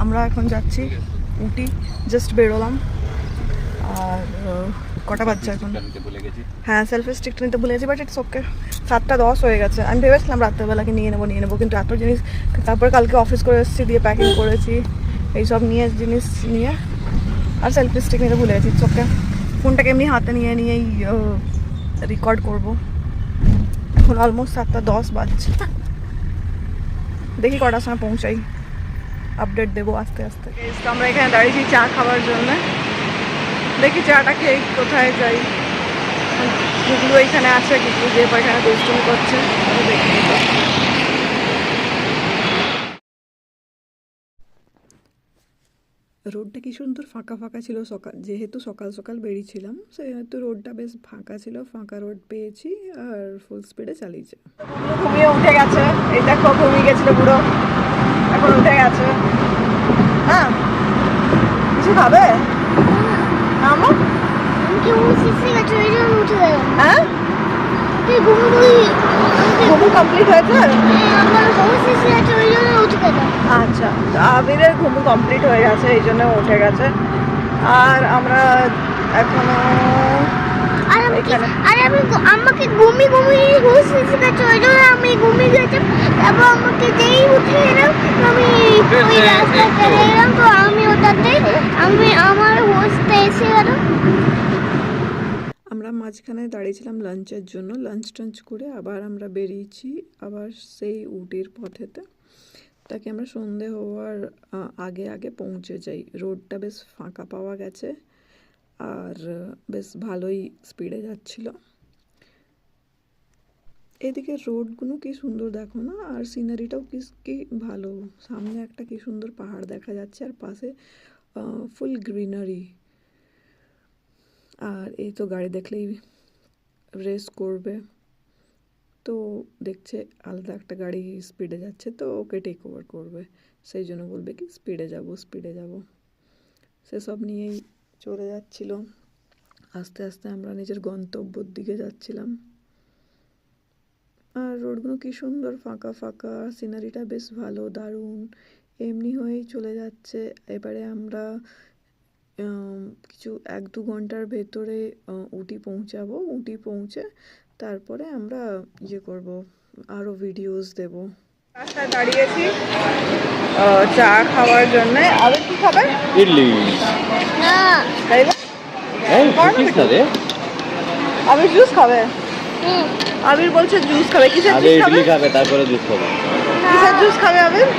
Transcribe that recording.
আমরা এখন যাচ্ছি উটি, জাস্ট বেরোলাম। আর কটা বাচ্চা এখন? হ্যাঁ, সেলফি স্টিক নিতে ভুলে গেছি, বাট ইটস ওকে। 7:10 হয়ে গেছে। আমি ভেবেছিলাম রাত্রেবেলাকে নিয়ে নেবো, কিন্তু এত জিনিস, তারপর কালকে অফিস করে এসেছি, দিয়ে প্যাকিং করেছি, এইসব নিয়ে জিনিস নিয়ে আর সেলফি স্টিক নিতে ভুলে গেছি। It's okay. ফোনটাকে এমনি হাতে নিয়েই রেকর্ড করবো। এখন অলমোস্ট 7:10 বাজছে। দেখি কটার সময় পৌঁছাই, আপডেট দেবো আস্তে আস্তে। তো আমরা এখানে দাঁড়িয়েছি চা খাওয়ার জন্য। দেখি চাটা খেয়ে কোথায় যাই। গুগলু এখানে আছে, গুগলু যে এখানে দুষ্টুমি করছে, দেখি। রোডটা কি সুন্দর ফাঁকা ফাঁকা ছিল, যেহেতু সকাল সকাল বেরিয়েছিলাম, সেহেতু রোডটা বেশ ফাঁকা ছিল। ফাঁকা রোড পেয়েছি আর ফুল স্পিডে চালিয়েছে। ঘুমিয়ে উঠে গেছে, এই দেখো ঘুমিয়ে গেছিল পুরো, এখন উঠে গেছে। হ্যাঁ, কিছু খাবে? আমার হ্যাঁ, ঘুমু কমপ্লিট হয়েছে। আচ্ছা, আবিরের ঘুমু কমপ্লিট হয়ে গেছে, এই জন্য উঠে গেছে। আর আমরা এখনো আমাকে ঘুমিয়ে আমি ঘুমিয়ে গেছি। তারপর আমাকে যেই উঠে এলাম আমি ওই রাস্তা চলে এলাম, তো আমি ওটাতে আমার হোস্টটা এসে গেল। আমরা মাঝখানে দাঁড়িয়েছিলাম লাঞ্চের জন্য। লাঞ্চ টাঞ্চ করে আবার আমরা বেরিয়েছি আবার সেই উটির পথেতে, তাকে আমরা সন্ধে হওয়ার আগে আগে পৌঁছে যাই। রোডটা বেশ ফাঁকা পাওয়া গেছে আর বেশ ভালোই স্পিডে যাচ্ছিল। এদিকে রোডগুলো কি সুন্দর দেখো না, আর সিনারিটাও কি ভালো। সামনে একটা কি সুন্দর পাহাড় দেখা যাচ্ছে আর পাশে ফুল গ্রিনারি। আর এই তো গাড়ি দেখলেই রেস করবে, তো দেখছে আলাদা একটা গাড়ি স্পিডে যাচ্ছে, তো ওকে টেক ওভার করবে। সেই জন্য বলবে কি স্পিডে যাব। সেসব নিয়েই চলে যাচ্ছিল। আস্তে আস্তে আমরা নিজের গন্তব্যের দিকে যাচ্ছিলাম। আর রোডগুলো কি সুন্দর ফাঁকা ফাঁকা, সিনারিটা বেশ ভালো, দারুণ। এমনি হয়েই চলে যাচ্ছে। এবারে আমরা কিছু 1-2 ঘন্টার ভেতরে উটি পৌঁছাবো। উটি পৌঁছে তারপরে আমরা করব, আরও ভিডিওস দেব। রাস্তায় দাঁড়িয়েছি চা খাওয়ার জন্য। আবির কি খাবে? ইডলি। না, তাই না? আবির জুস খাবে। আবির বলছে জুস খাবে। কিসের জুস খাবে? ইডলি খাবে, তারপরে জুস খাবে। কিসের জুস খাবে আবির?